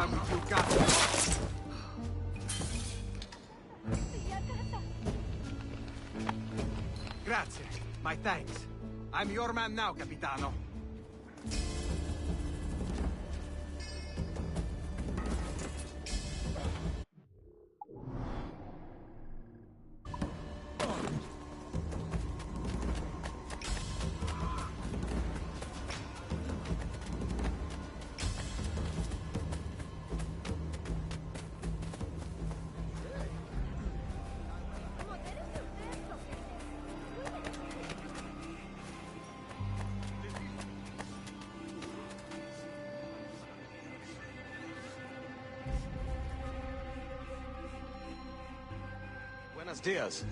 I'm with you, guys. Grazie. My thanks. I'm your man now, Capitano. Buenos dias.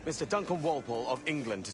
Mr. Duncan Walpole of England.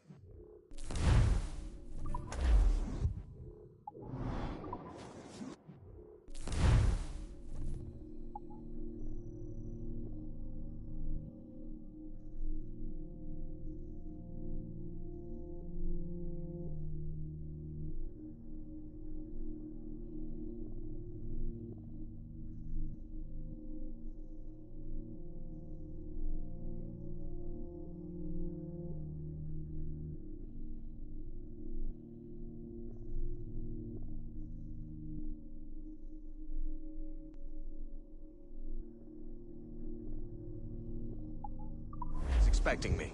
Expecting me.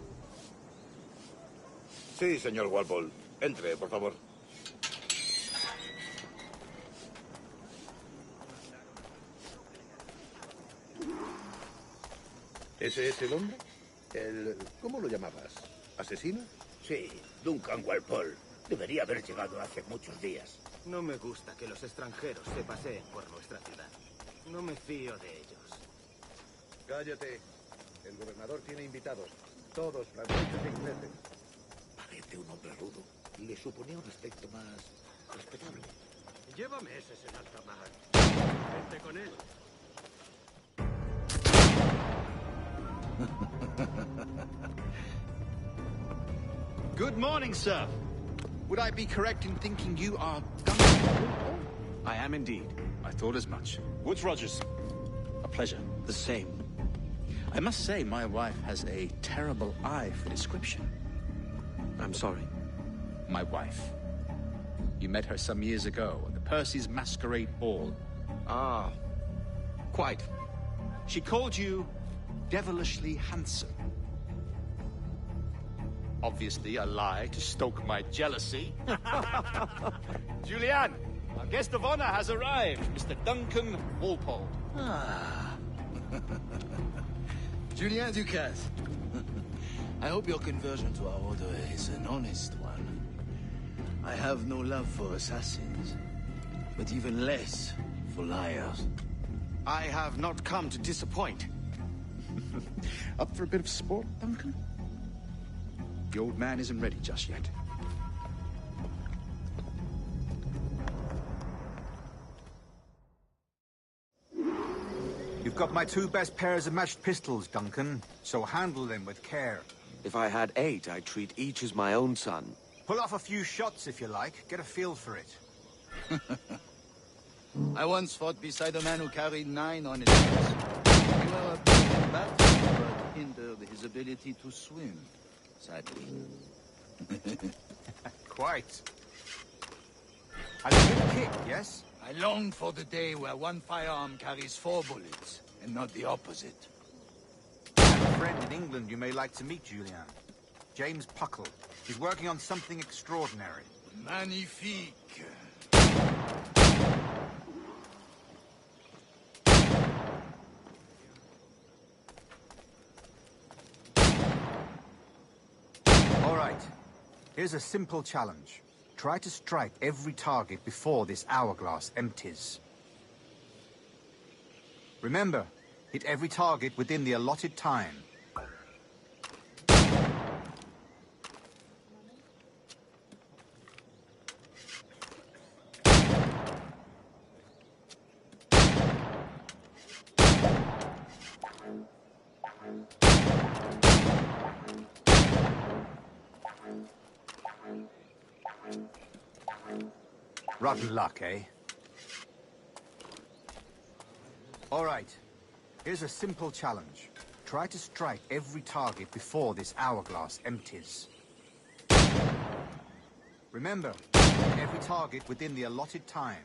Sí, señor Walpole. Entre, por favor. ¿Ese es el hombre? ¿Cómo lo llamabas? ¿Asesino? Sí, Duncan Walpole. Debería haber llegado hace muchos días. No me gusta que los extranjeros se paseen por nuestra ciudad. No me fío de ellos. Cállate. El gobernador tiene invitados. Todos franceses e ingleses. Parece un hombre rudo. Le suponía un aspecto más respetable. Lleva meses en alta mar. Vente con él. Good morning, sir. Would I be correct in thinking you are Duncan? I am indeed. I thought as much. Woods Rogers. A pleasure. The same. I must say, my wife has a terrible eye for description. I'm sorry. My wife. You met her some years ago at the Percy's Masquerade Ball. Ah, quite. She called you devilishly handsome. Obviously a lie to stoke my jealousy. Julianne, our guest of honor has arrived, Mr. Duncan Walpole. Ah. Julien Ducasse. I hope your conversion to our order is an honest one. I have no love for assassins, but even less for liars. I have not come to disappoint. Up for a bit of sport, Duncan? The old man isn't ready just yet. You've got my 2 best pairs of matched pistols, Duncan, so handle them with care. If I had 8, I'd treat each as my own son. Pull off a few shots if you like. Get a feel for it. I once fought beside a man who carried 9 on his chest. We were a bit in battle, but hindered his ability to swim, sadly. Quite. A good kick, yes? I long for the day where one firearm carries 4 bullets, and not the opposite. I have a friend in England you may like to meet, Julian. James Puckle. He's working on something extraordinary. Magnifique. All right. Here's a simple challenge. Try to strike every target before this hourglass empties. Remember, hit every target within the allotted time. Rotten luck, eh? All right. Here's a simple challenge. Try to strike every target before this hourglass empties. Remember, every target within the allotted time.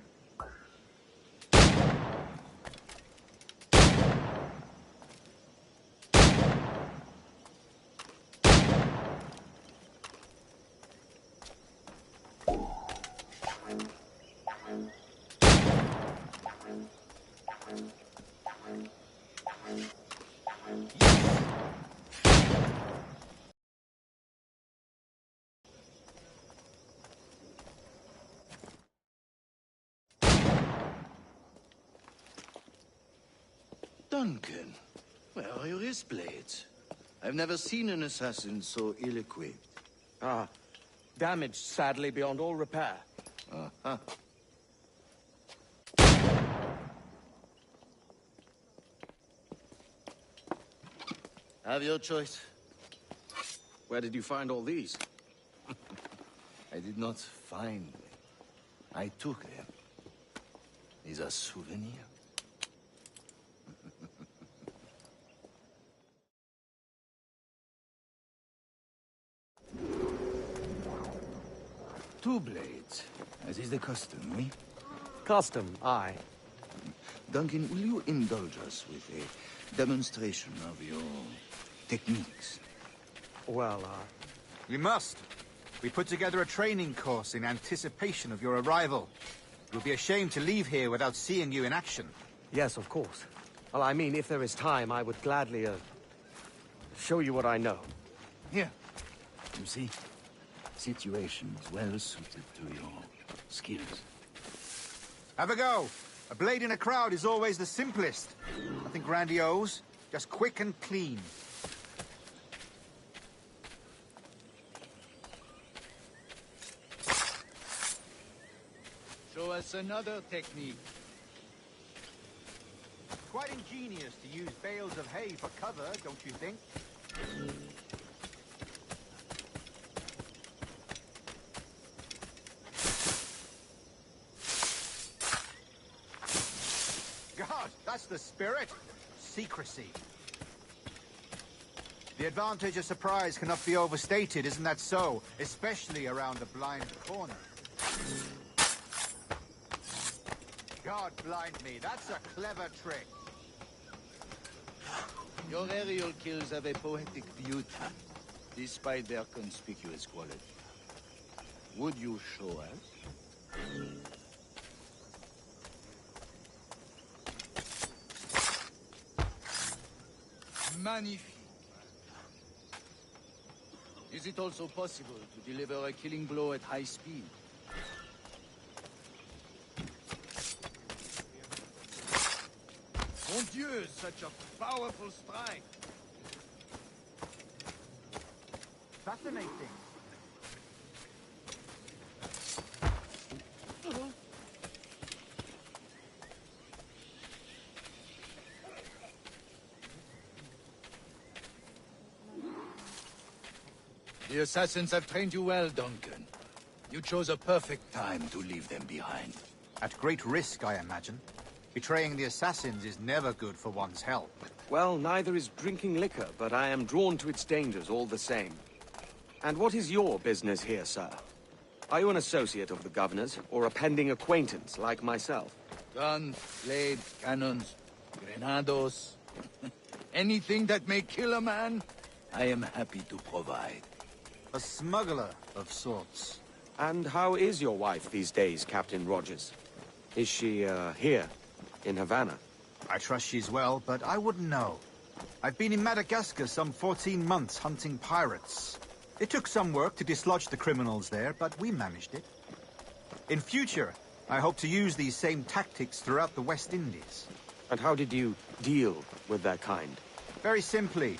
Duncan, where are your wrist blades? I've never seen an assassin so ill-equipped. Ah, damaged sadly beyond all repair. Uh-huh. Have your choice. Where did you find all these? I did not find them. I took them. These are souvenirs. Two blades, as is the custom, eh? Custom, aye. Duncan, will you indulge us with a demonstration of your techniques? Well, We must. We put together a training course in anticipation of your arrival. It would be a shame to leave here without seeing you in action. yes, of course. Well, I mean, if there is time, I would gladly, show you what I know. Here. You see? Situations well suited to your skills. Have a go. A blade in a crowd is always the simplest. Nothing grandiose, just quick and clean. Show us another technique. Quite ingenious to use bales of hay for cover, don't you think? God, that's the spirit. Secrecy. The advantage of surprise cannot be overstated, isn't that so? Especially around a blind corner. God blind me, that's a clever trick. Your aerial kills have a poetic beauty, despite their conspicuous quality. Would you show us? Magnifique. Is it also possible to deliver a killing blow at high speed? Mon Dieu, such a powerful strike! Fascinating. The assassins have trained you well, Duncan. You chose a perfect time to leave them behind. At great risk, I imagine. Betraying the assassins is never good for one's health. Well, neither is drinking liquor, but I am drawn to its dangers all the same. And what is your business here, sir? Are you an associate of the governor's, or a pending acquaintance like myself? Guns, blades, cannons, grenados. Anything that may kill a man, I am happy to provide. A smuggler of sorts. And how is your wife these days, Captain Rogers? Is she, here, in Havana? I trust she's well, but I wouldn't know. I've been in Madagascar some 14 months hunting pirates. It took some work to dislodge the criminals there, but we managed it. In future, I hope to use these same tactics throughout the West Indies. And how did you deal with that kind? Very simply.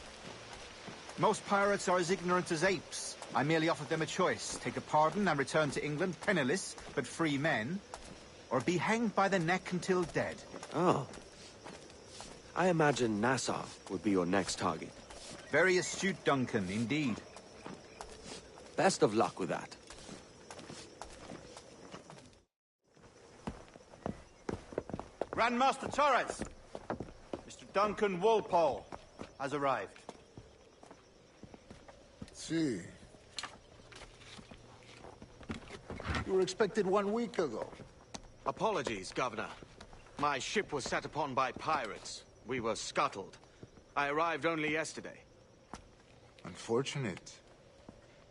Most pirates are as ignorant as apes. I merely offered them a choice. Take a pardon and return to England penniless, but free men. Or be hanged by the neck until dead. Oh. I imagine Nassau would be your next target. Very astute, Duncan, indeed. Best of luck with that. Grandmaster Torres! Duncan Walpole has arrived. See. You were expected 1 week ago. Apologies, Governor. My ship was set upon by pirates. We were scuttled. I arrived only yesterday. Unfortunate.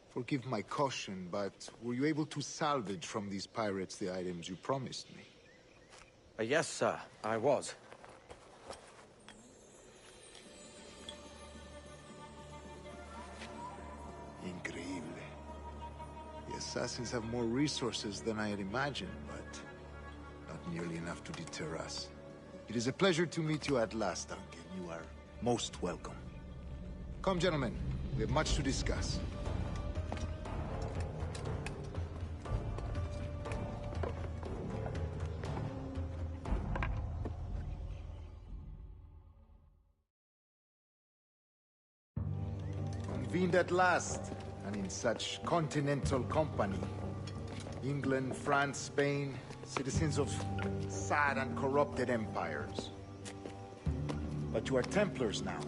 Forgive my caution, but were you able to salvage from these pirates the items you promised me? Yes, sir, I was. Increíble. The assassins have more resources than I had imagined, but not nearly enough to deter us. It is a pleasure to meet you at last, Duncan. You are most welcome. Come, gentlemen. We have much to discuss. Convened at last, and in such continental company. England, France, Spain, citizens of sad and corrupted empires. But you are Templars now,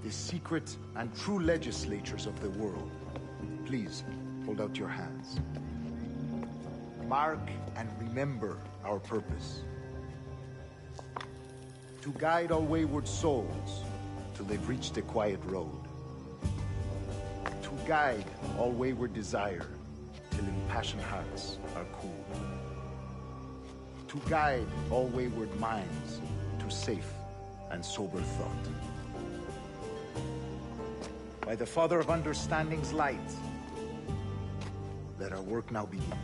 the secret and true legislators of the world. Please, hold out your hands. Mark and remember our purpose. To guide all wayward souls till they've reached a quiet road. To guide all wayward desire till impassioned hearts are cooled. To guide all wayward minds to safe and sober thought. By the Father of Understanding's light, let our work now begin.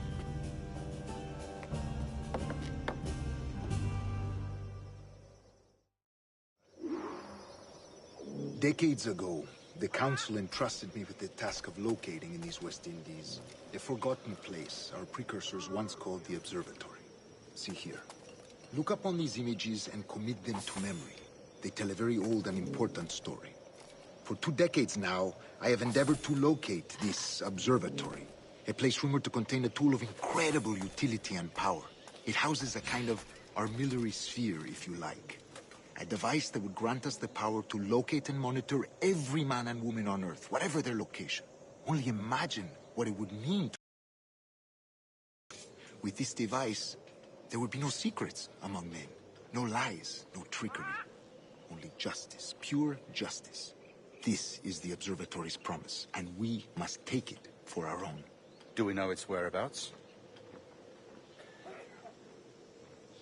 Decades ago, the Council entrusted me with the task of locating in these West Indies a forgotten place our precursors once called the Observatory. See here. Look upon these images and commit them to memory. They tell a very old and important story. For 2 decades now, I have endeavored to locate this observatory, a place rumored to contain a tool of incredible utility and power. It houses a kind of armillary sphere, if you like. A device that would grant us the power to locate and monitor every man and woman on Earth, whatever their location. Only imagine what it would mean to... With this device, there would be no secrets among men. No lies, no trickery. Only justice, pure justice. This is the Observatory's promise, and we must take it for our own. Do we know its whereabouts?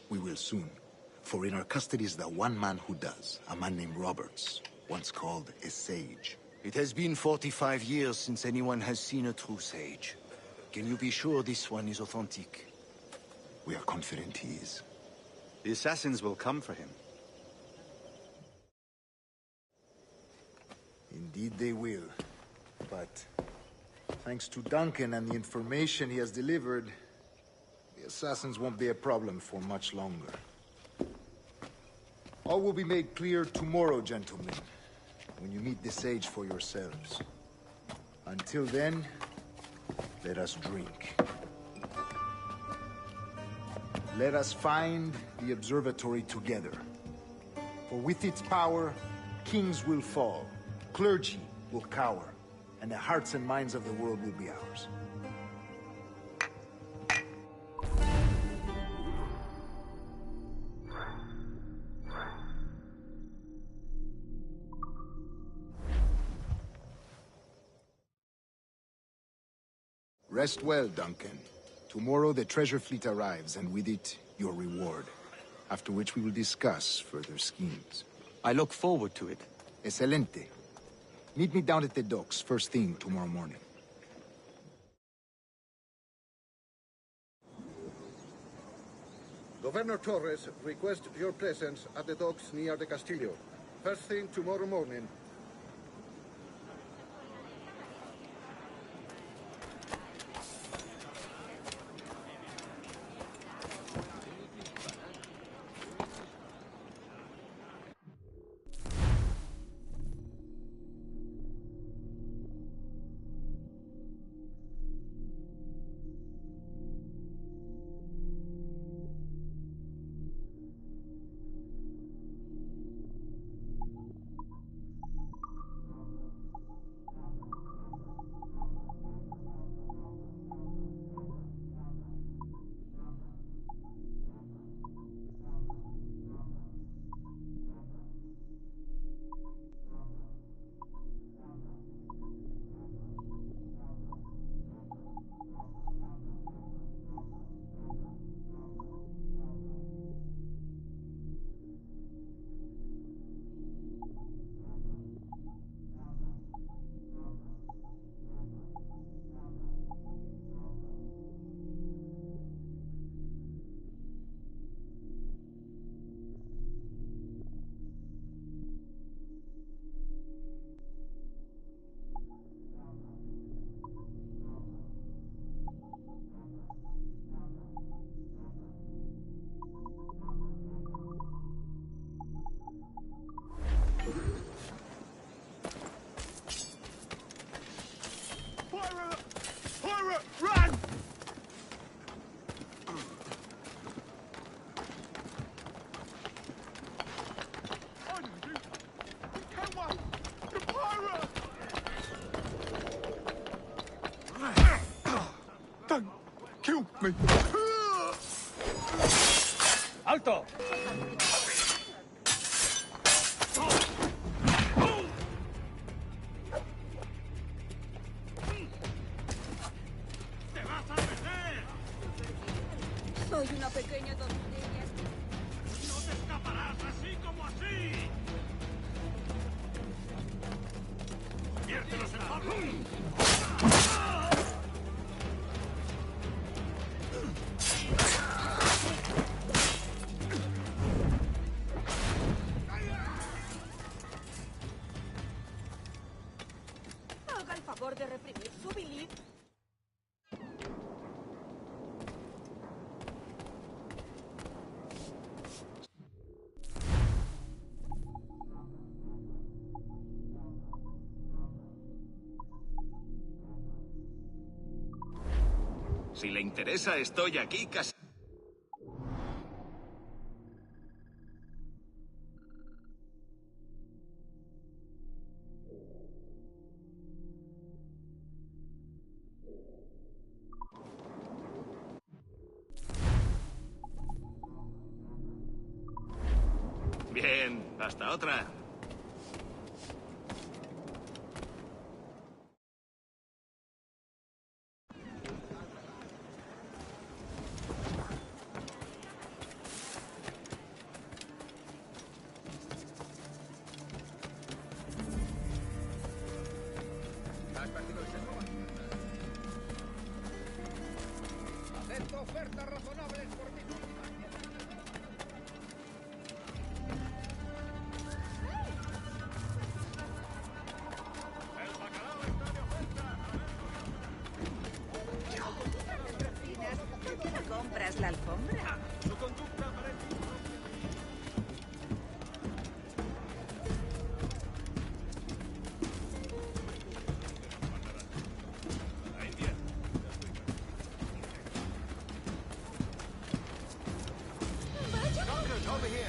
We will soon. For in our custody is the one man who does, a man named Roberts, once called a sage. It has been 45 years since anyone has seen a true sage. Can you be sure this one is authentic? We are confident he is. The assassins will come for him. Indeed they will. But thanks to Duncan and the information he has delivered, the assassins won't be a problem for much longer. All will be made clear tomorrow, gentlemen, when you meet the sage for yourselves. Until then, let us drink. Let us find the observatory together. For with its power, kings will fall, clergy will cower, and the hearts and minds of the world will be ours. Rest well, Duncan. Tomorrow the treasure fleet arrives, and with it, your reward. After which we will discuss further schemes. I look forward to it. Excelente. Meet me down at the docks first thing tomorrow morning. Governor Torres requests your presence at the docks near the Castillo. First thing tomorrow morning. Alto! Soy una pequeña tontería. ¡No te escaparás así como así! ¡Conviértelos en polvo! Haga el favor de reprimir su bilis. Si le interesa, estoy aquí casi... Bien, hasta otra. Acepto ofertas razonables por mi última. ¿Compras la alfombra? Su conducta parece... Over here.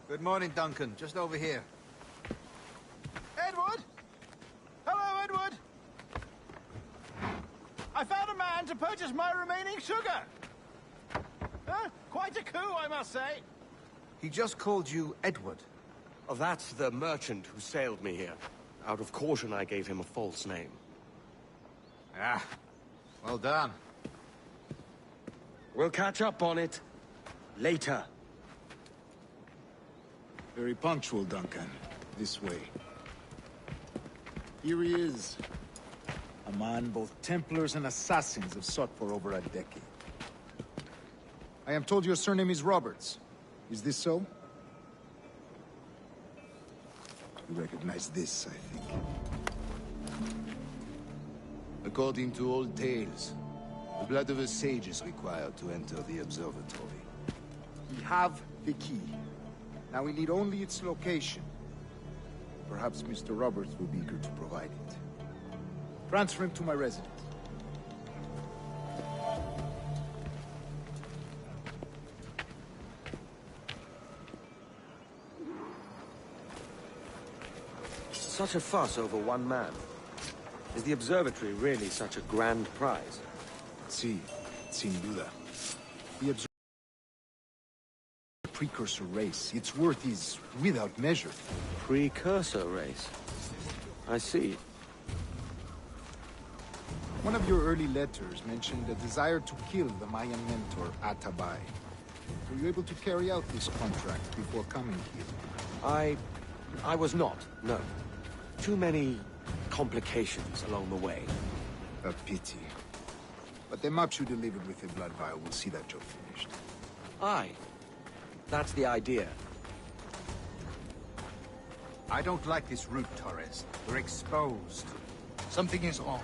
Good morning, Duncan. Just over here. Edward? Hello, Edward! I found a man to purchase my remaining sugar! Huh? Quite a coup, I must say. He just called you Edward. Oh, that's the merchant who sailed me here. Out of caution, I gave him a false name. Ah, well done. We'll catch up on it later. Very punctual, Duncan. This way. Here he is. A man both Templars and Assassins have sought for over a decade. I am told your surname is Roberts. Is this so? You recognize this, I think. According to old tales, the blood of a sage is required to enter the observatory. We have the key. Now we need only its location. Perhaps Mr. Roberts will be eager to provide it. Transfer him to my residence. Such a fuss over one man. Is the observatory really such a grand prize? Sí, sin duda. The observatory precursor race. Its worth is without measure. Precursor race. I see. One of your early letters mentioned a desire to kill the Mayan mentor, Atabay. Were you able to carry out this contract before coming here? I was not, no. Too many complications along the way. A pity. But the maps you delivered with the blood vial will see that job finished. Aye. That's the idea. I don't like this route, Torres. We're exposed. Something is wrong.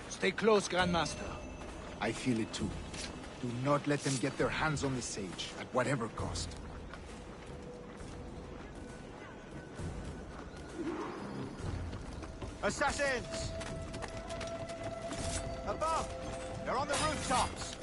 Stay close, Grandmaster. I feel it too. Do not let them get their hands on the sage, at whatever cost. Assassins! Above! They're on the rooftops!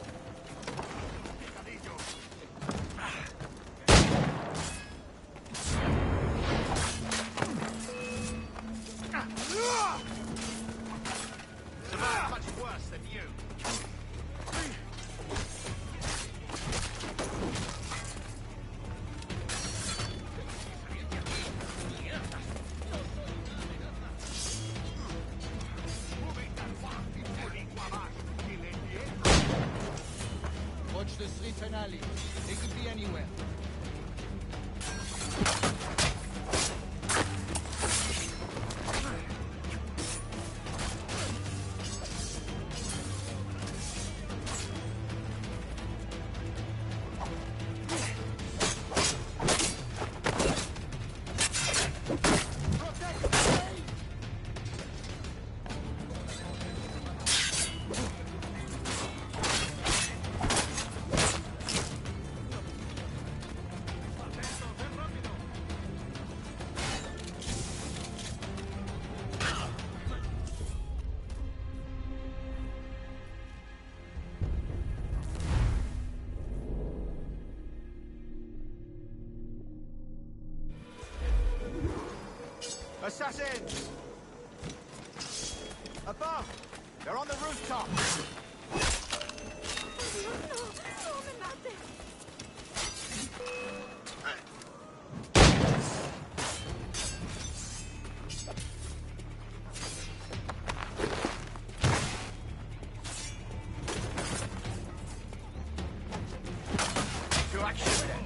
Watch the streets and alleys. They could be anywhere. Assassins! Above! They're on the rooftop! No me mates. To action then!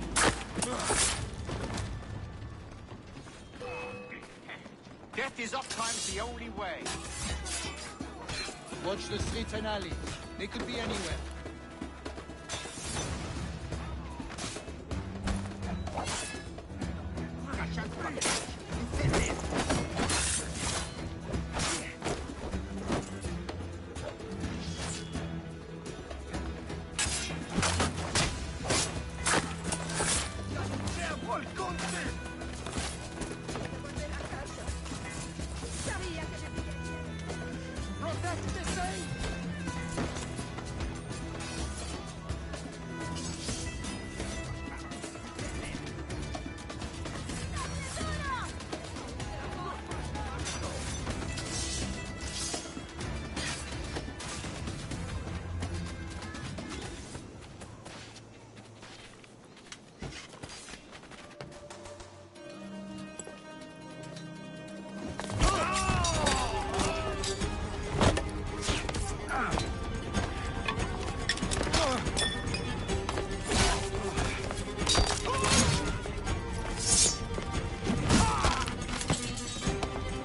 Death is uptime's the only way. Watch the streets and alleys. They could be anywhere. Sabía que me pillaría. Protect the same!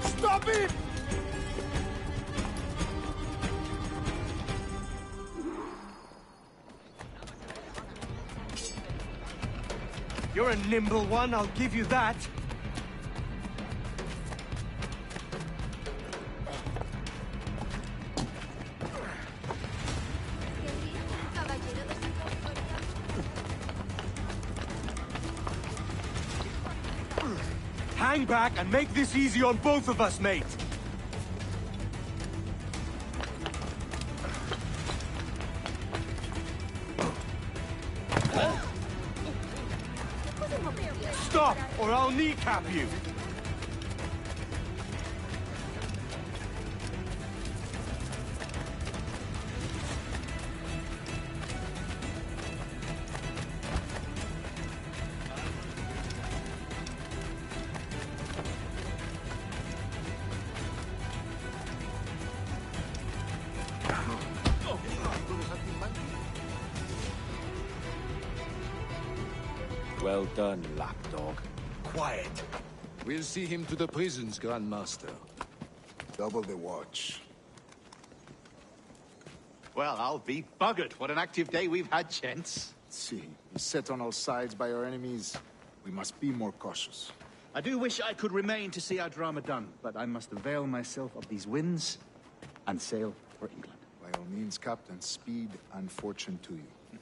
Stop him! You're a nimble one, I'll give you that. Caballero de Hang back and make this easy on both of us, mate. Stop, or I'll kneecap you. Well done, lapdog. Quiet. We'll see him to the prisons, Grandmaster. Double the watch. Well, I'll be buggered. What an active day we've had, gents. See, set on all sides by our enemies. We must be more cautious. I do wish I could remain to see our drama done, but I must avail myself of these winds and sail for England. By all means, Captain, speed and fortune to you.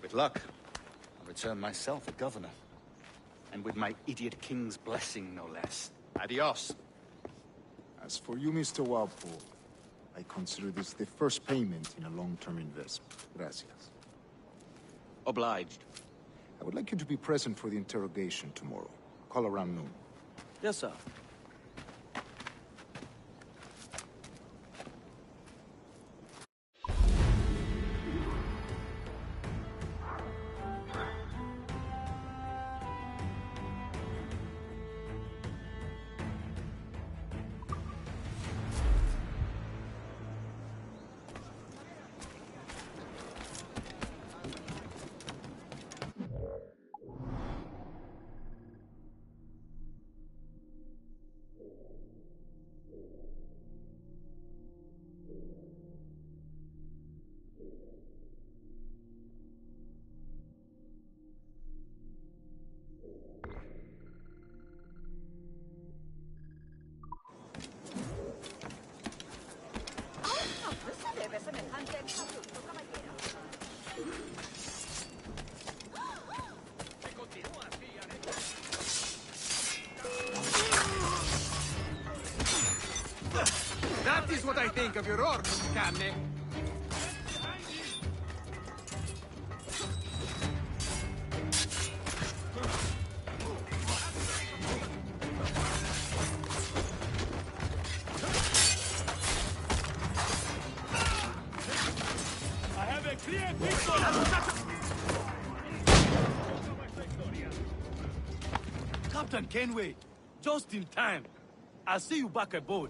With luck, I'll return myself a governor. And with my idiot king's blessing, no less. Adios. As for you, Mr. Walpole, I consider this the first payment in a long-term investment. Gracias. Obliged. I would like you to be present for the interrogation tomorrow. Call around noon. Yes, sir. is what I think of your orcs, Camne. I have a clear picture. Captain Kenway, just in time. I'll see you back aboard.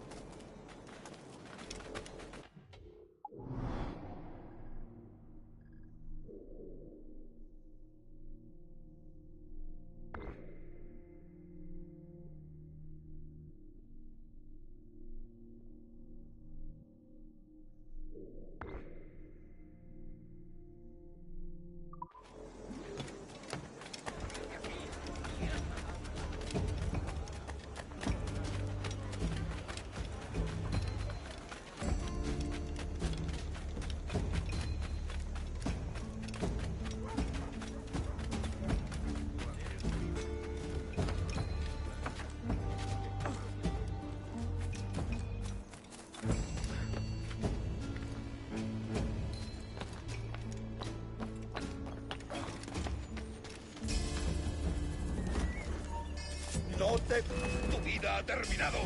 ¡No te... tu vida ha terminado!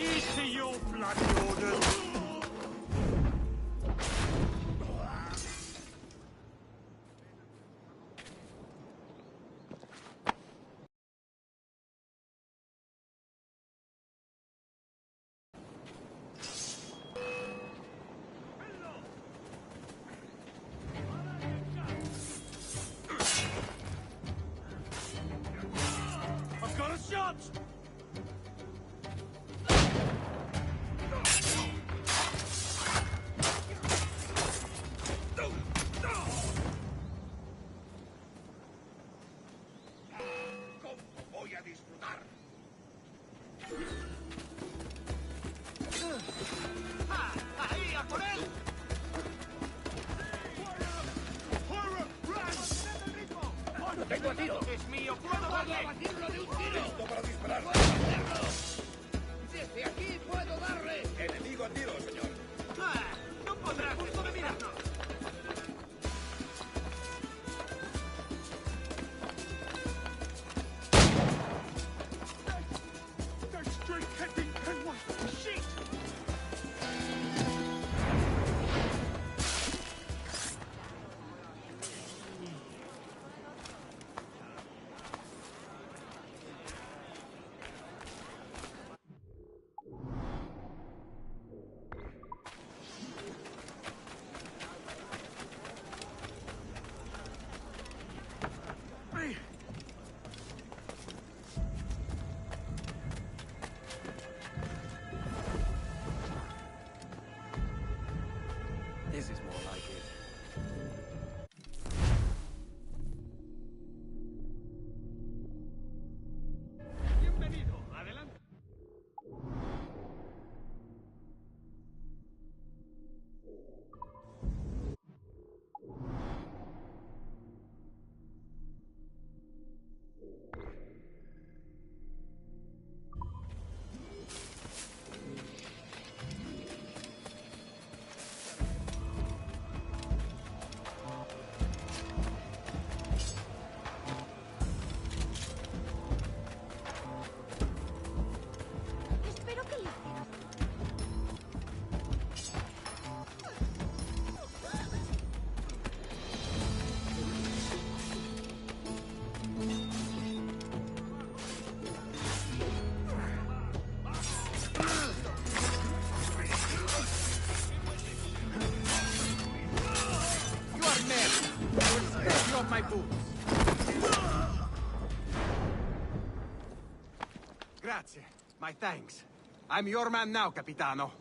Easy, you bloody orders. I've got a shot! Voy a disfrutar. ¡Ahí, a por él! ¡Lo tengo a tiro! ¡Es mío! ¡Puedo darle! ¡Abatirlo de un tiro! ¡Listo para disparar! ¡Desde aquí puedo darle! ¡Enemigo a tiro, señor! ¡No podrá justo de mirarnos! They're straight heading Kenway! Shit! my boots. Grazie. My thanks. I'm your man now, Capitano.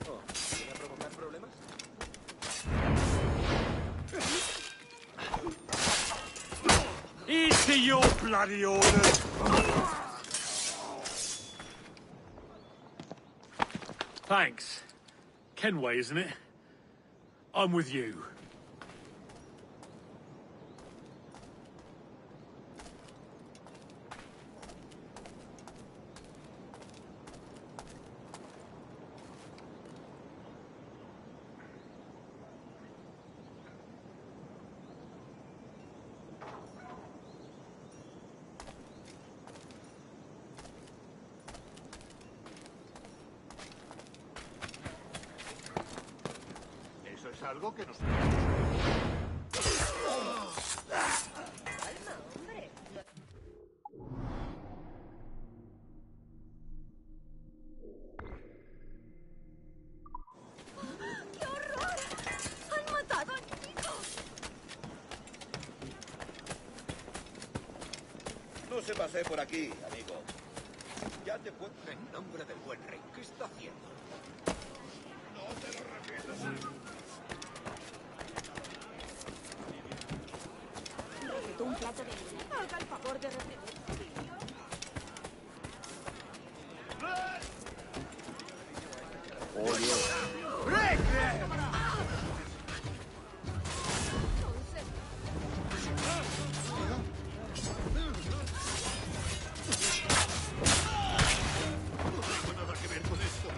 Oh, ¿viene a provocar problemas? Easy your bloody orders! Thanks. Kenway, isn't it? I'm with you. algo que nos... ¡Qué horror! ¡Han matado al chico! No se pase por aquí, amigo. Ya te puedo... En nombre del buen rey, ¿qué está haciendo? No te lo repitas. Recetó un plato de... Haga el favor de reprimir su vicio. No tengo nada que ver con esto.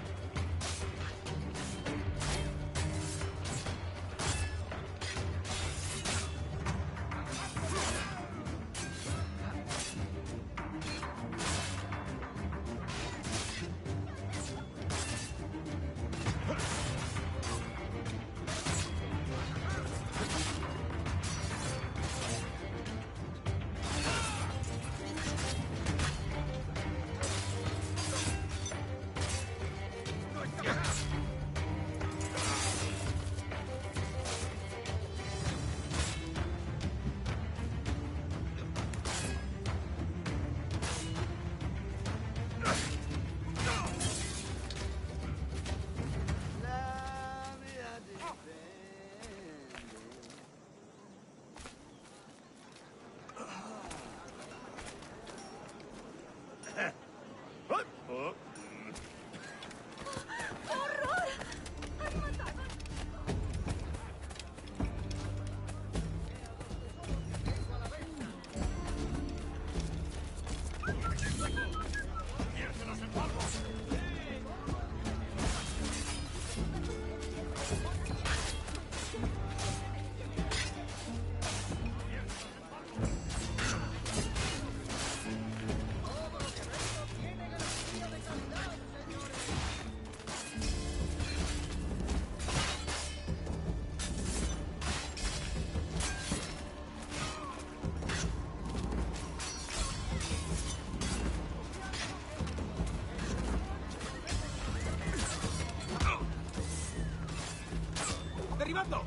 ¡Derribando!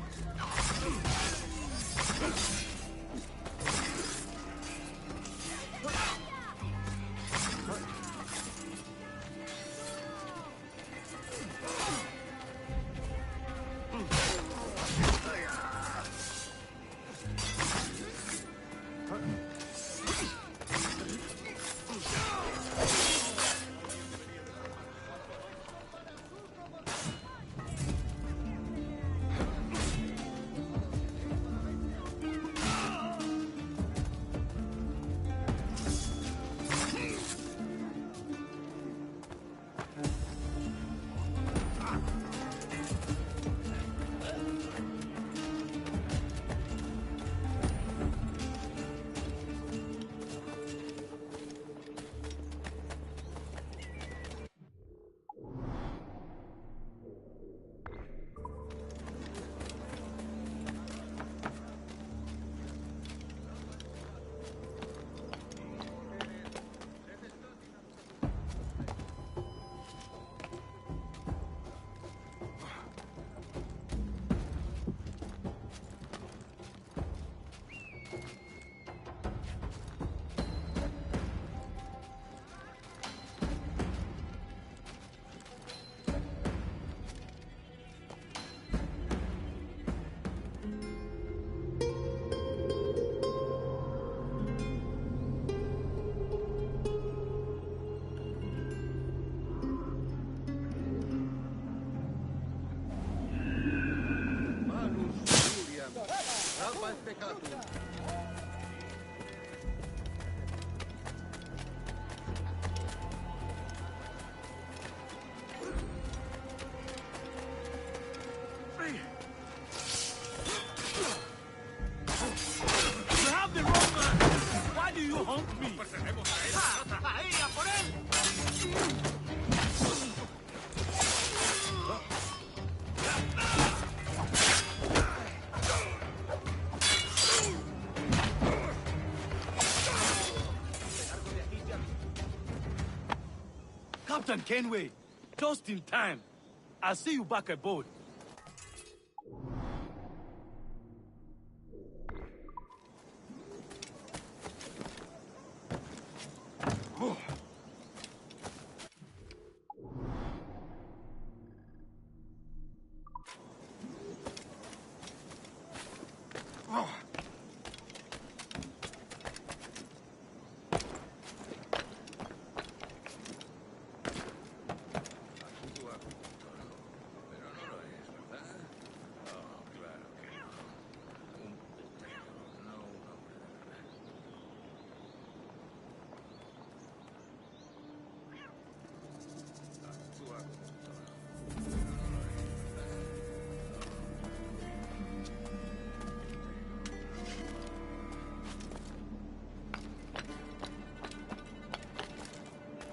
Captain Kenway, just in time. I'll see you back aboard.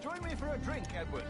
Join me for a drink, Edward.